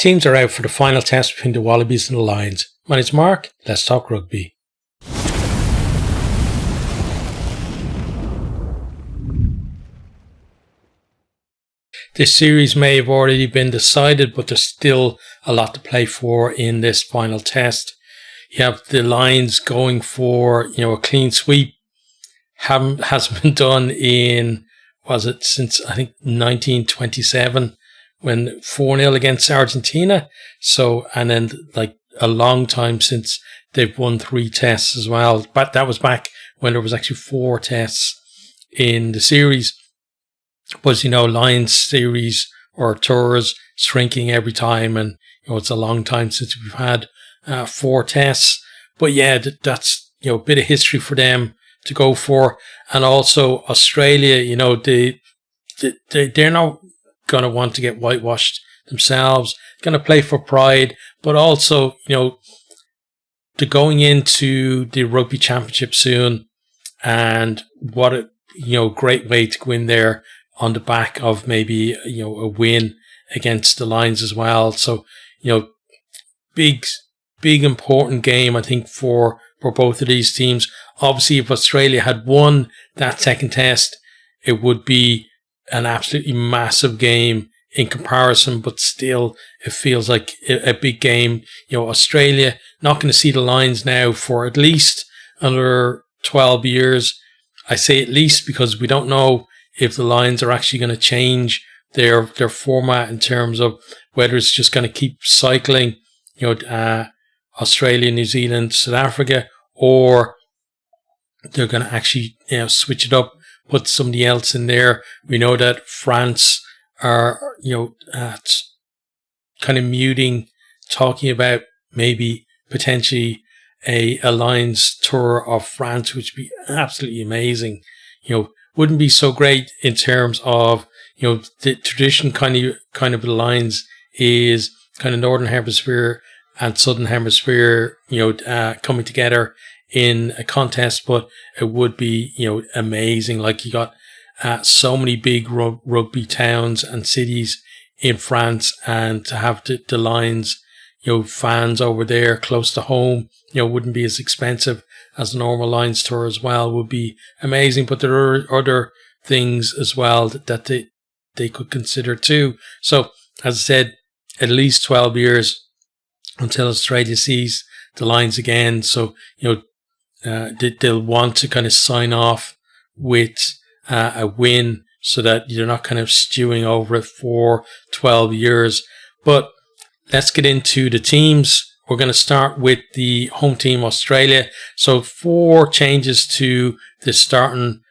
Teams are out for the final test between the Wallabies and the Lions. My name's Mark. Let's talk rugby. This series may have already been decided, but there's still a lot to play for in this final test. You have the Lions going for, a clean sweep. Hasn't been done in, since I think 1927 when 4-0 against Argentina. So, and then like a long time since they've won 3 tests as well. But that was back when there was actually 4 tests in the series. But, Lions series or tours shrinking every time. And, it's a long time since we've had 4 tests. But yeah, that's, a bit of history for them to go for. And also Australia, they're not going to want to get whitewashed themselves, going to play for pride, but also, they're going into the rugby championship soon, and what a, great way to go in there on the back of maybe, a win against the Lions as well. So, big important game, I think, for both of these teams. Obviously, if Australia had won that second test, it would be an absolutely massive game in comparison, but still it feels like a big game. Australia not going to see the Lions now for at least another 12 years. I say at least because we don't know if the Lions are actually going to change their format in terms of whether it's just going to keep cycling, Australia, New Zealand, South Africa, or they're going to actually, switch it up, put somebody else in there. We know that France are, kind of muting, talking about maybe potentially a Lions tour of France, which would be absolutely amazing. Wouldn't be so great in terms of, the tradition kind of the Lions is kind of Northern Hemisphere and Southern Hemisphere, coming together in a contest, but it would be, amazing. Like, you got so many big rugby towns and cities in France, and to have the Lions, fans over there close to home, wouldn't be as expensive as a normal Lions tour as well, would be amazing. But there are other things as well that they could consider too. So, as I said, at least 12 years until Australia sees the Lions again. So, they'll want to kind of sign off with a win so that you're not kind of stewing over it for 12 years. But let's get into the teams. We're going to start with the home team, Australia. So 4 changes to the starting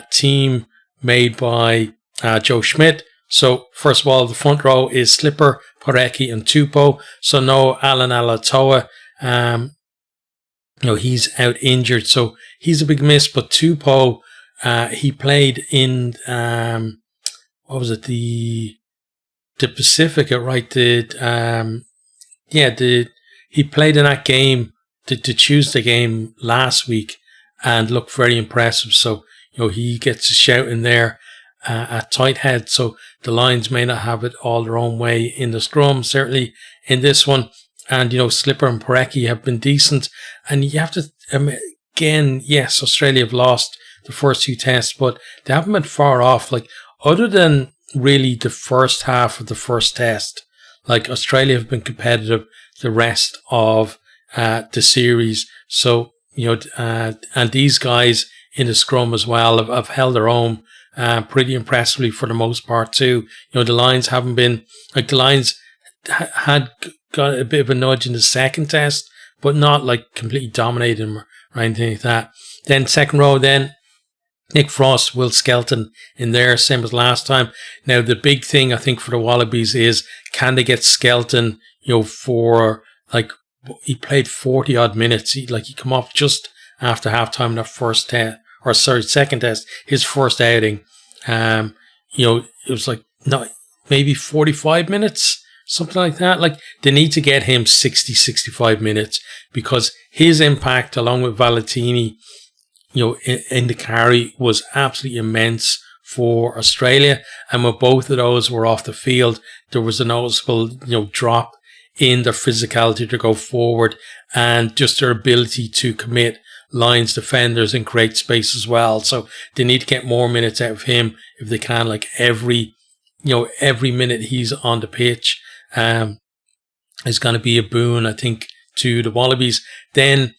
team made by Joe Schmidt. So first of all, the front row is Slipper, Porecki and Tupou. So no Alan Alatoa. He's out injured, so he's a big miss. But Tupou, he played in the Pacifica, right? He played in that game, the Tuesday game last week, and looked very impressive. So he gets a shout in there at tight head. So the Lions may not have it all their own way in the scrum, certainly in this one. And, Slipper and Porecki have been decent. And you have to, again, yes, Australia have lost the first 2 tests, but they haven't been far off. Like, other than really the first half of the first test, like, Australia have been competitive the rest of the series. So, and these guys in the scrum as well have held their own pretty impressively for the most part too. The Lions haven't been, like, the Lions had got a bit of a nudge in the second test, but not like completely dominating them or anything like that. Then second row, then Nick Frost, Will Skelton in there, same as last time. Now the big thing I think for the Wallabies is, can they get Skelton, for, like, he played 40 odd minutes. He come off just after halftime in that second test, his first outing. It was like maybe 45 minutes. Something like that. Like, they need to get him 60, 65 minutes, because his impact along with Valentini, in the carry was absolutely immense for Australia. And when both of those were off the field, there was a noticeable, drop in their physicality to go forward and just their ability to commit Lions defenders and create space as well. So they need to get more minutes out of him if they can. Like every minute he's on the pitch is going to be a boon, I think, to the Wallabies. Then,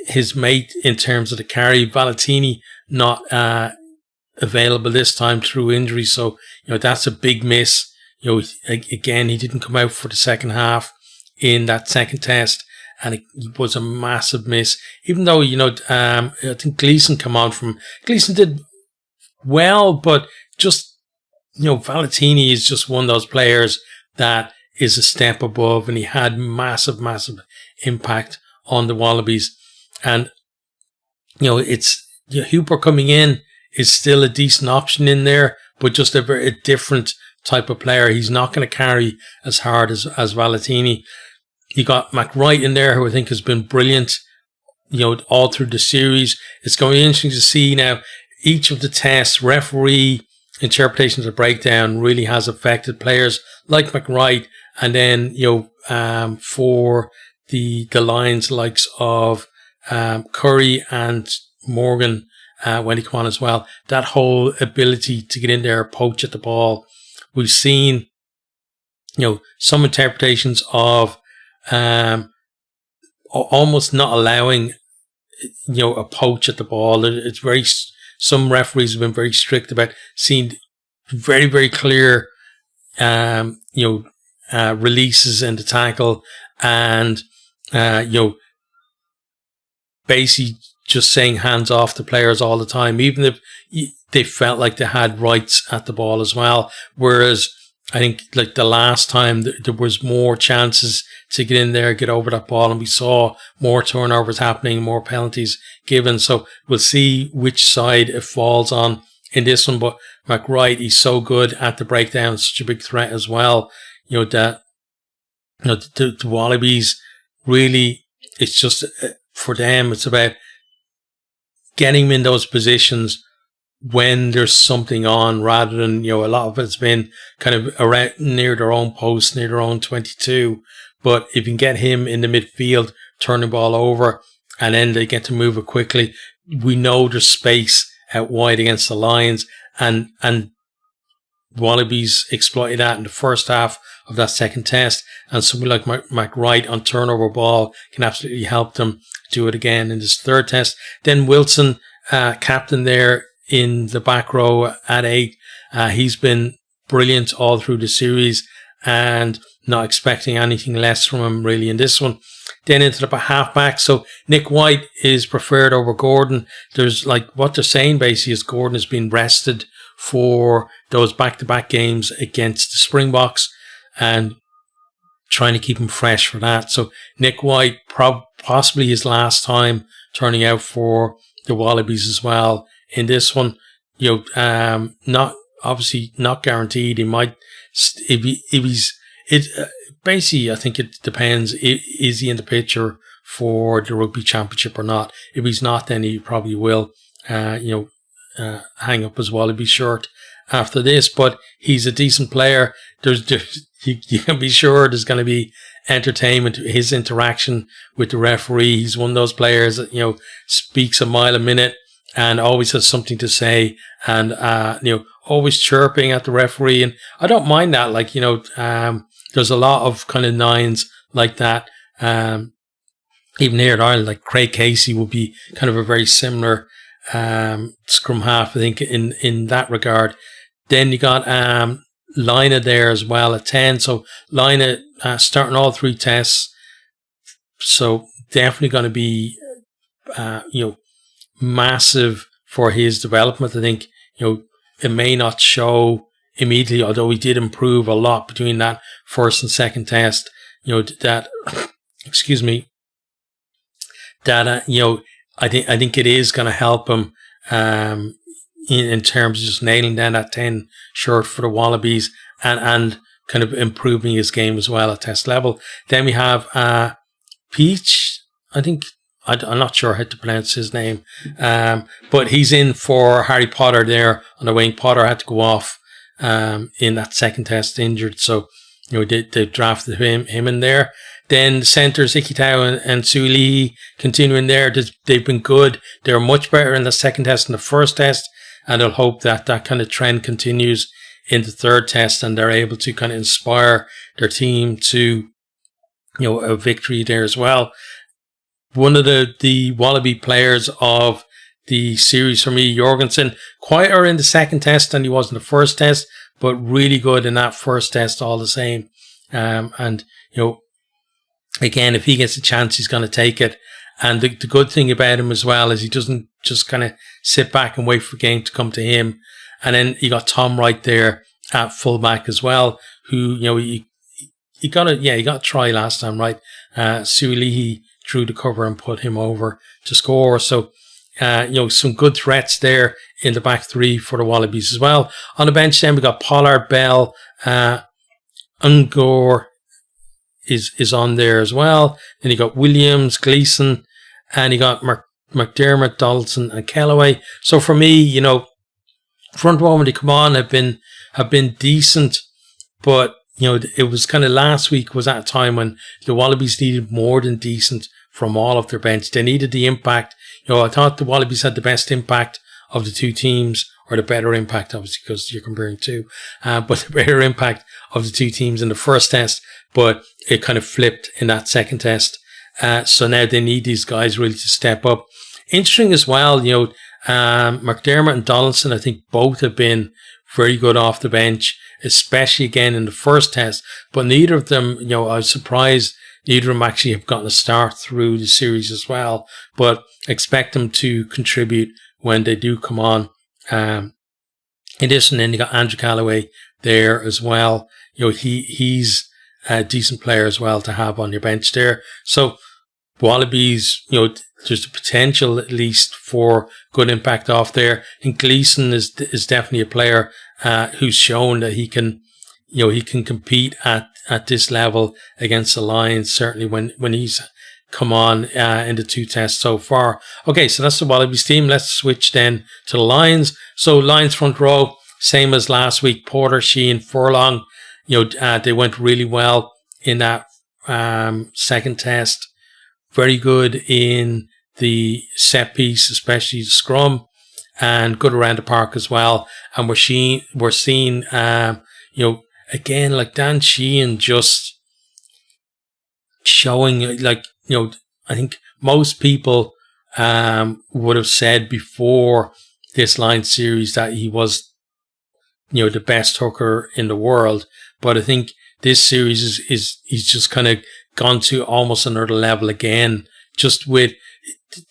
his mate in terms of the carry, Valentini, not available this time through injury. So, that's a big miss. Again, he didn't come out for the second half in that second test, and it was a massive miss. Even though, I think Gleeson did well, but just, Valentini is just one of those players that is a step above, and he had massive, massive impact on the Wallabies. And, Hooper coming in is still a decent option in there, but just a very different type of player. He's not going to carry as hard as Valentini. You got McWright in there, who I think has been brilliant, all through the series. It's going to be interesting to see now each of the tests, referee interpretations of breakdown really has affected players like McWright, and then for the Lions likes of Curry and Morgan when he come on as well. That whole ability to get in there, poach at the ball. We've seen some interpretations of almost not allowing a poach at the ball. It's some referees have been very strict about seeing very, very clear releases in the tackle, and basically just saying hands off the players all the time, even if they felt like they had rights at the ball as well. Whereas I think like the last time there was more chances to get in there, get over that ball, and we saw more turnovers happening, more penalties given. So we'll see which side it falls on in this one. But McWright, he's so good at the breakdown, such a big threat as well. The Wallabies really, it's just for them, it's about getting him in those positions when there's something on, rather than, a lot of it's been kind of around near their own post, near their own 22. But if you can get him in the midfield, turn the ball over, and then they get to move it quickly, we know there's space out wide against the Lions, and Wallabies exploited that in the first half of that second test, and somebody like McWright on turnover ball can absolutely help them do it again in this third test. Then Wilson, captain there in the back row at 8, he's been brilliant all through the series, and not expecting anything less from him really in this one. Then into the halfback, so Nick White is preferred over Gordon. There's what they're saying basically is Gordon has been rested for those back-to-back games against the Springboks, and trying to keep him fresh for that. So Nick White, possibly his last time turning out for the Wallabies as well in this one. Not guaranteed. He might, if he's basically, I think it depends. Is he in the picture for the Rugby Championship or not? If he's not, then he probably will, hang up his Wallaby shirt after this. But he's a decent player. You can be sure there's going to be entertainment. His interaction with the referee, he's one of those players that speaks a mile a minute and always has something to say, and always chirping at the referee. And I don't mind that. There's a lot of kind of nines like that. Even here in Ireland, like Craig Casey would be kind of a very similar scrum half, I think, in that regard. Then you got Lina there as well at 10. So Lina starting all 3 tests. So definitely going to be, massive for his development. I think, it may not show immediately, although he did improve a lot between that first and second test. Excuse me. I think it is going to help him in terms of just nailing down that 10 shirt for the Wallabies and kind of improving his game as well at test level. Then we have Peach. I think I'm not sure how to pronounce his name, but he's in for Harry Potter there on the wing. Potter had to go off in that second test injured, so they drafted him in there. Then the centres, Ikitau and Suilihi, continuing there. They've been good. They're much better in the second test than the first test, and I'll hope that kind of trend continues in the third test, and they're able to kind of inspire their team to a victory there as well. One of the Wallaby players of the series for me, Jorgensen, quieter in the second test than he was in the first test, but really good in that first test all the same. And again, if he gets a chance, he's going to take it. And the good thing about him as well is he doesn't just kind of sit back and wait for the game to come to him. And then you got Tom Wright there at fullback as well, who he got a try last time, right? Suilihi drew the cover and put him over to score. So some good threats there in the back three for the Wallabies as well. On the bench then we got Pollard, Bell, Ungor is on there as well. Then you got Williams, Gleeson, and you got McDermott, Donaldson, and Kellaway. So for me, front row when they come on have been decent, but it was kind of last week was at a time when the Wallabies needed more than decent from all of their bench. They needed the impact. I thought the Wallabies had the best impact of the two teams, or the better impact, obviously, because you're comparing two, but the better impact of the two teams in the first test, but it kind of flipped in that second test. So now they need these guys really to step up. Interesting as well, McDermott and Donaldson, I think both have been very good off the bench, especially again in the first test, but neither of them, I was surprised neither of them actually have gotten a start through the series as well, but expect them to contribute when they do come on. In this, and then you got Andrew Callaway there as well. He's a decent player as well to have on your bench there. So Wallabies, there's the potential at least for good impact off there. And Gleeson is definitely a player who's shown that he can compete at this level against the Lions, certainly when he's come on in the two tests so far. Okay, so that's the Wallabies team. Let's switch then to the Lions. So Lions front row, same as last week, Porter, Sheehan, Furlong. They went really well in that second test. Very good in the set piece, especially the scrum, and good around the park as well. And we're seeing again, like Dan Sheehan just showing, I think most people would have said before this Lions series that he was, the best hooker in the world. But I think this series he's just kind of gone to almost another level again, just with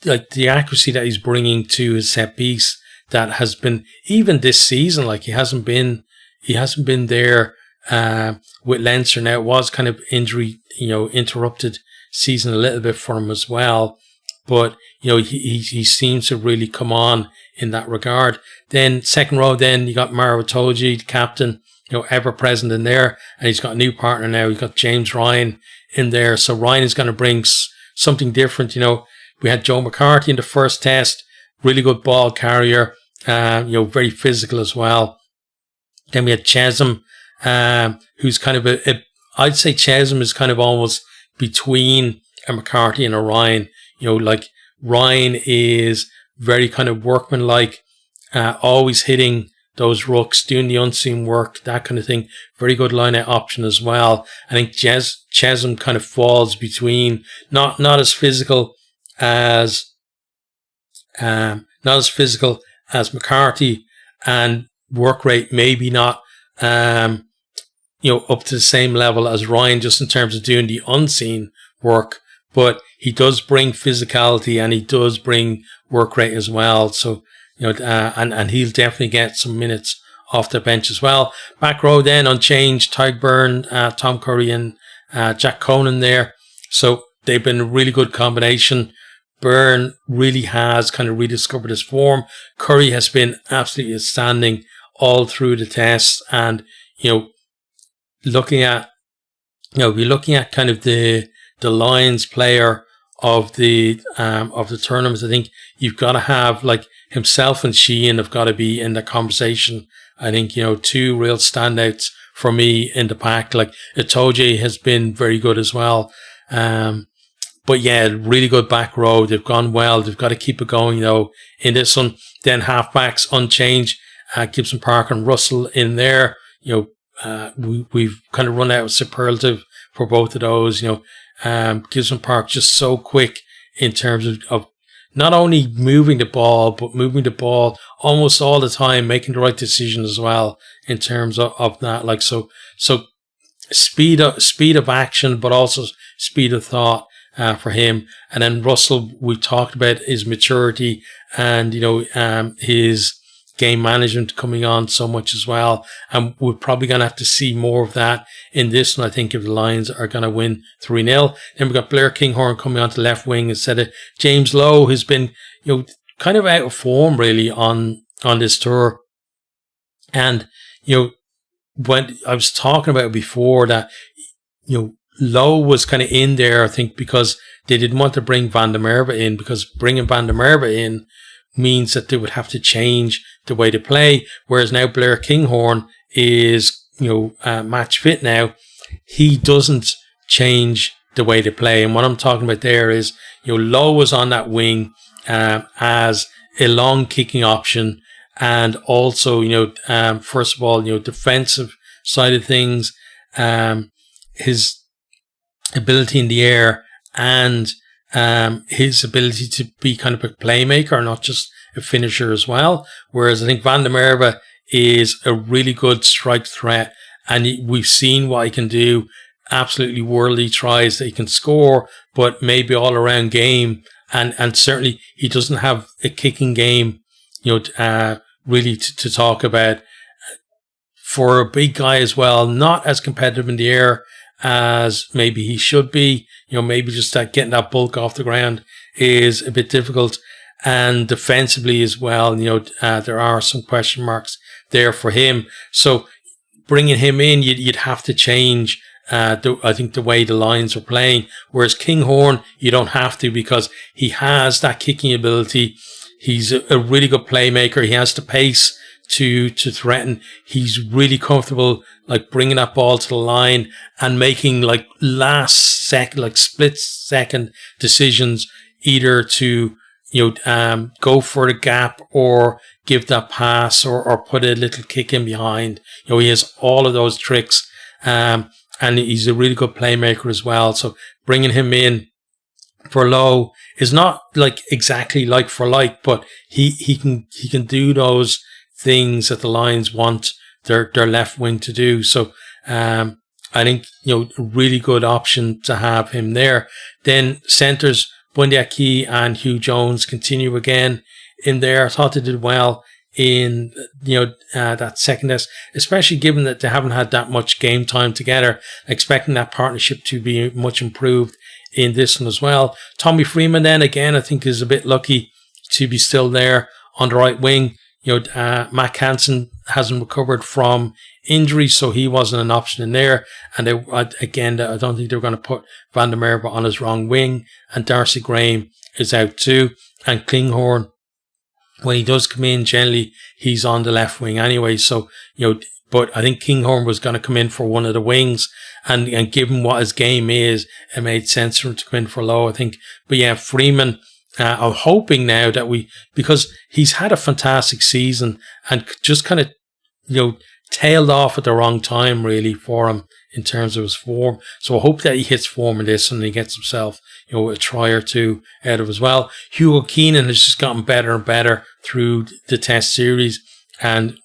like the accuracy that he's bringing to his set piece that has been, even this season, like he hasn't been there with Leinster. Now it was kind of injury, interrupted season a little bit for him as well, but he seems to really come on in that regard. Then second row, then you got Maro Itoje, the captain, ever present in there, and he's got a new partner now. He's got James Ryan in there, so Ryan is going to bring something different. We had Joe McCarthy in the first test, really good ball carrier, very physical as well. Then we had Chesham, who's kind of I'd say Chesham is kind of almost between a McCarthy and a Ryan. Like Ryan is very kind of workmanlike, always hitting those rucks, doing the unseen work, that kind of thing. Very good line-out option as well. I think Chesham kind of falls between not as physical as McCarthy, and work rate maybe not up to the same level as Ryan, just in terms of doing the unseen work, but he does bring physicality and he does bring work rate as well. So and he'll definitely get some minutes off the bench as well. Back row then unchanged, Tyg Byrne, Tom Curry, and Jack Conan there. So they've been a really good combination. Byrne really has kind of rediscovered his form. Curry has been absolutely outstanding all through the test, and looking at kind of the Lions player the tournaments. I think you've got to have, like, himself and Sheehan have got to be in the conversation. I think, two real standouts for me in the pack. Like, Itoje has been very good as well. But yeah, really good back row. They've gone well. They've got to keep it going, though, in this one. Then halfbacks unchanged. Gibson Park and Russell in there. We've kind of run out of superlative for both of those. Gibson Park just so quick in terms of not only moving the ball, but moving the ball almost all the time, making the right decision as well in terms of that. Like, so speed of action, but also speed of thought for him. And then Russell, we talked about his maturity and his game management coming on so much as well. And we're probably going to have to see more of that in this one, I think, if the Lions are going to win 3-0. Then we've got Blair Kinghorn coming onto left wing instead of James Lowe, who's been, kind of out of form really on this tour. And, when I was talking about it before that, Lowe was kind of in there, I think, because they didn't want to bring Van der Merwe in, because bringing Van der Merwe in means that they would have to change the way to play. Whereas now Blair Kinghorn is, match fit now. He doesn't change the way to play. And what I'm talking about there is, Lowe was on that wing as a long kicking option. And also, first of all, defensive side of things, his ability in the air and his ability to be kind of a playmaker, not just a finisher as well. Whereas I think Van der Merwe is a really good strike threat, and we've seen what he can do. Absolutely worldly tries that he can score, but maybe all around game, and certainly he doesn't have a kicking game, really to talk about. For a big guy as well, not as competitive in the air as maybe he should be. Maybe just that getting that bulk off the ground is a bit difficult. And defensively as well, there are some question marks there for him. So bringing him in, you'd have to change, I think, the way the Lions are playing. Whereas Kinghorn, you don't have to, because he has that kicking ability. He's a really good playmaker. He has the pace to threaten. He's really comfortable, like, bringing that ball to the line and making, like, last second, like split second decisions, either to go for the gap or give that pass or put a little kick in behind. He has all of those tricks, and he's a really good playmaker as well. So bringing him in for Lowe is not like exactly like for like, but he can do those things that the Lions want their left wing to do. So I think a really good option to have him there. Then centres, Bundy Aki and Hugh Jones continue again in there. I thought they did well in that second test, especially given that they haven't had that much game time together. Expecting that partnership to be much improved in this one as well. Tommy Freeman then again, I think, is a bit lucky to be still there on the right wing. Matt Hansen hasn't recovered from injury, so he wasn't an option in there. And I don't think they were going to put Van der Merwe on his wrong wing. And Darcy Graham is out too. And Kinghorn, when he does come in, generally he's on the left wing anyway. So, but I think Kinghorn was going to come in for one of the wings, and given what his game is, it made sense for him to come in for Lowe, I think. But yeah, Freeman, I'm hoping now that because he's had a fantastic season and just kind of, tailed off at the wrong time really for him in terms of his form. So I hope that he hits form in this and he gets himself, a try or two out of as well. Hugo Keenan has just gotten better and better through the test series, and,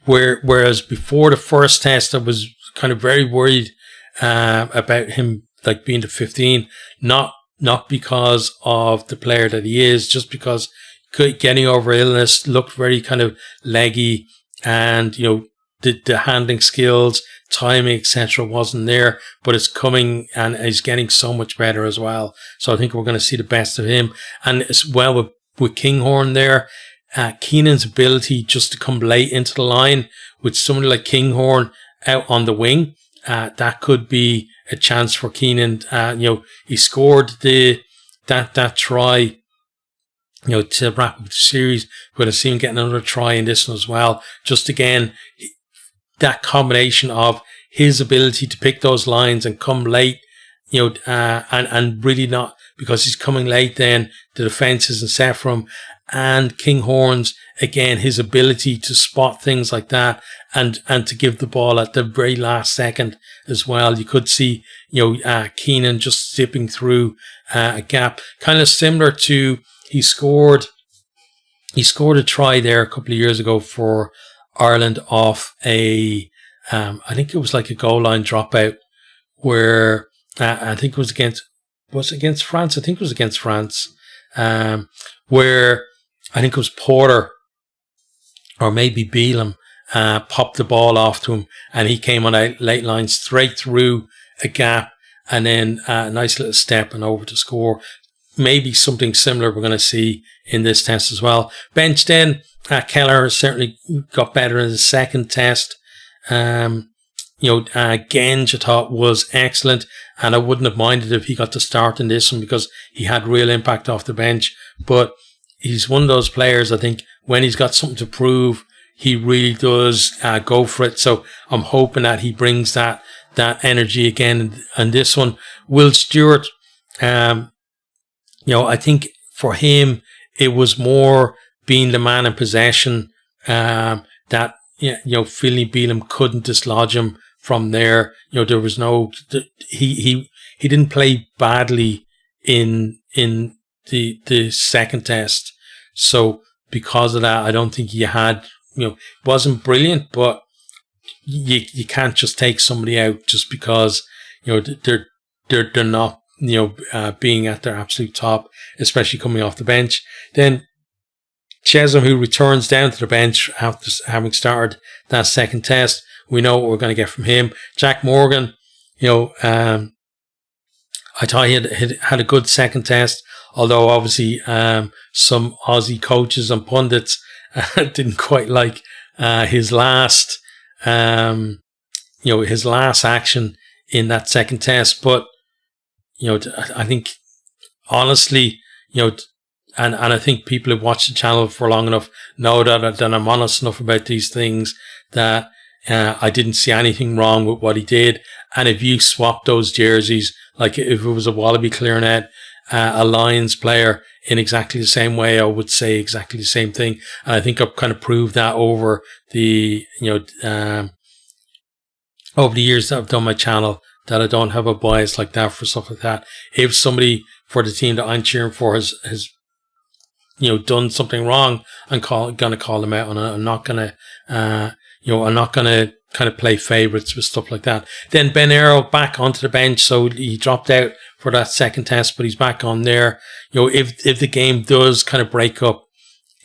whereas before the first test, I was kind of very worried about him, like, being the 15, not because of the player that he is, just because getting over illness, looked very kind of leggy, and the handling skills, timing, etc. wasn't there, but it's coming and he's getting so much better as well. So I think we're going to see the best of him. And as well with Kinghorn there, Keenan's ability just to come late into the line with somebody like Kinghorn out on the wing, that could be a chance for Keenan. He scored that try, to wrap up the series. We're going to see him getting another try in this one as well. Just again, that combination of his ability to pick those lines and come late, and really not, because he's coming late, then the defense isn't set for him. And Kinghorn's, again, his ability to spot things like that and to give the ball at the very last second as well. You could see, Keenan just zipping through a gap, kind of similar to, he scored a try there a couple of years ago for Ireland off I think it was like a goal line dropout where I think it was against France? I think it was against France, where I think it was Porter or maybe Beelum popped the ball off to him, and he came on a late line straight through a gap, and then a nice little step and over to score. Maybe something similar we're going to see in this test as well. Bench then, Keller certainly got better in the second test. Genge, I thought, was excellent, and I wouldn't have minded if he got to start in this one because he had real impact off the bench. But he's one of those players, I think, when he's got something to prove, he really does go for it. So I'm hoping that he brings that energy again. And this one, Will Stewart, I think for him, it was more being the man in possession, that, Philly Beelum couldn't dislodge him from there. There was no, he didn't play badly in the second test. So because of that, I don't think he had, it wasn't brilliant, but you can't just take somebody out just because, they're not, being at their absolute top, especially coming off the bench. Then Chesham, who returns down to the bench after having started that second test, we know what we're going to get from him. Jack Morgan, I thought he had a good second test, although obviously some Aussie coaches and pundits didn't quite like his last action in that second test. But I think honestly, and I think people who've watched the channel for long enough know that I'm honest enough about these things that I didn't see anything wrong with what he did. And if you swap those jerseys, like if it was a Wallaby clarinet, a Lions player in exactly the same way, I would say exactly the same thing. And I think I've kind of proved that over the years that I've done my channel, that I don't have a bias like that for stuff like that. If somebody for the team that I'm cheering for has done something wrong, I'm gonna call them out, and I'm not gonna kind of play favourites with stuff like that. Then Ben Arrow back onto the bench, so he dropped out for that second test, but he's back on there. If the game does kind of break up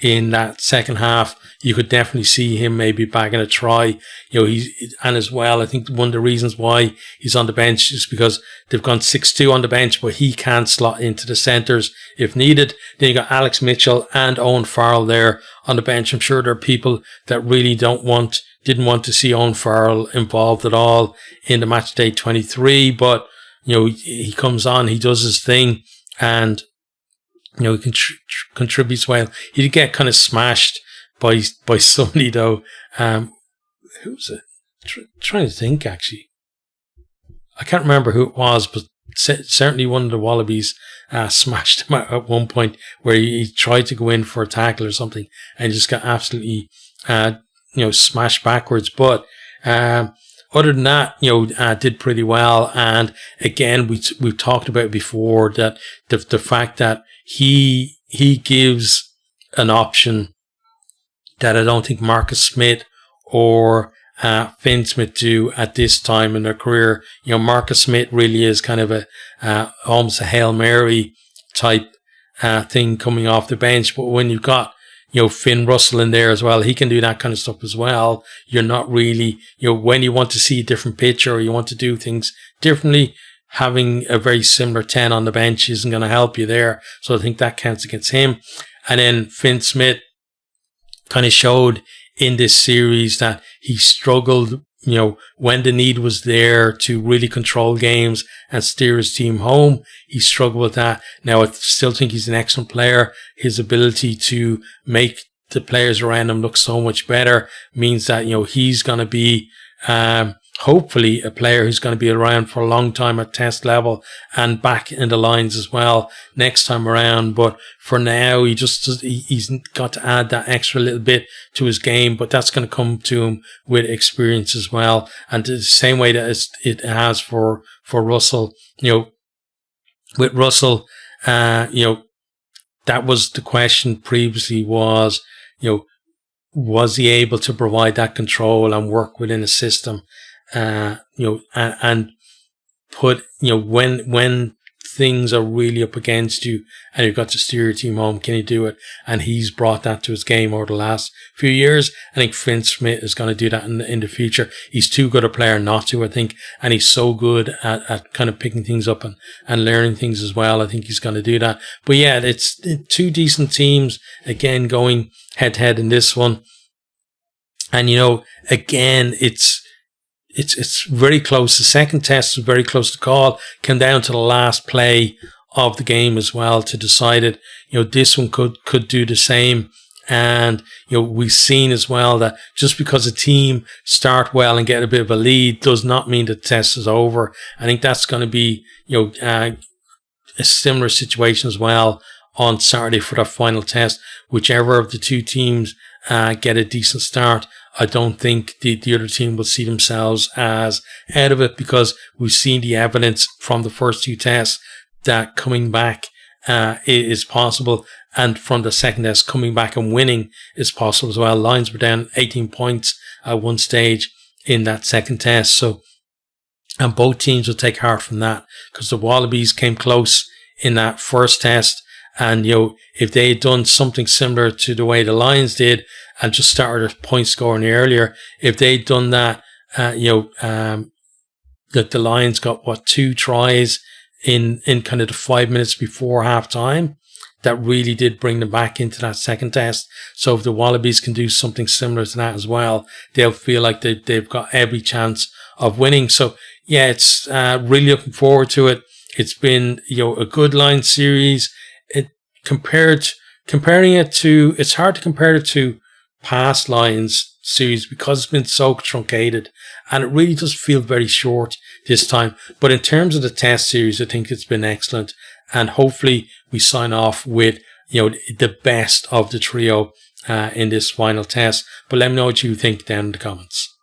in that second half, you could definitely see him maybe bagging a try. And as well, I think one of the reasons why he's on the bench is because they've gone 6-2 on the bench, but he can slot into the centres if needed. Then you got Alex Mitchell and Owen Farrell there on the bench. I'm sure there are people that really didn't want to see Owen Farrell involved at all in the match day 23, but he comes on, he does his thing, and he contributes well. He did get kind of smashed by somebody though. Who was it? Trying to think actually. I can't remember who it was, but certainly one of the Wallabies smashed him at one point where he tried to go in for a tackle or something and just got absolutely smashed backwards. But other than that, did pretty well. And again, we've talked about before that the fact that he gives an option that I don't think Marcus Smith or Finn Smith do at this time in their career. Marcus Smith really is kind of almost a Hail Mary type thing coming off the bench. But when you've got Finn Russell in there as well, he can do that kind of stuff as well. You're not really, when you want to see a different picture or you want to do things differently, having a very similar 10 on the bench isn't going to help you there. So I think that counts against him. And then Finn Smith kind of showed in this series that he struggled, when the need was there to really control games and steer his team home, he struggled with that. Now, I still think he's an excellent player. His ability to make the players around him look so much better means that, he's going to be, hopefully a player who's going to be around for a long time at test level and back in the lines as well next time around. But for now, he's got to add that extra little bit to his game, but that's going to come to him with experience as well. And the same way that it has for Russell, with Russell, that was the question previously was, was he able to provide that control and work within a system? And put, when things are really up against you and you've got to steer your team home, can you do it? And he's brought that to his game over the last few years. I think Finn Smith is going to do that in the future. He's too good a player not to, I think. And he's so good at kind of picking things up and learning things as well. I think he's going to do that. But yeah, it's two decent teams, again, going head to head in this one. And, again, it's very close. The second test was very close to call. Came down to the last play of the game as well to decide it. This one could do the same. And, we've seen as well that just because a team start well and get a bit of a lead does not mean the test is over. I think that's going to be, a similar situation as well on Saturday for that final test. Whichever of the two teams get a decent start, I don't think the other team will see themselves as out of it, because we've seen the evidence from the first two tests that coming back is possible, and from the second test coming back and winning is possible as well. Lions were down 18 points at one stage in that second test, so and both teams will take heart from that, because the Wallabies came close in that first test, and if they had done something similar to the way the Lions did and just started a point scoring earlier, if they'd done that, that the Lions got 2 tries in kind of the 5 minutes before half time, that really did bring them back into that second test. So if the Wallabies can do something similar to that as well, they'll feel like they've got every chance of winning. So yeah, it's really looking forward to it. It's been a good line series. Comparing it to, it's hard to compare it to past Lions series because it's been so truncated, and it really does feel very short this time. But in terms of the test series, I think it's been excellent, and hopefully we sign off with the best of the trio in this final test. But let me know what you think down in the comments.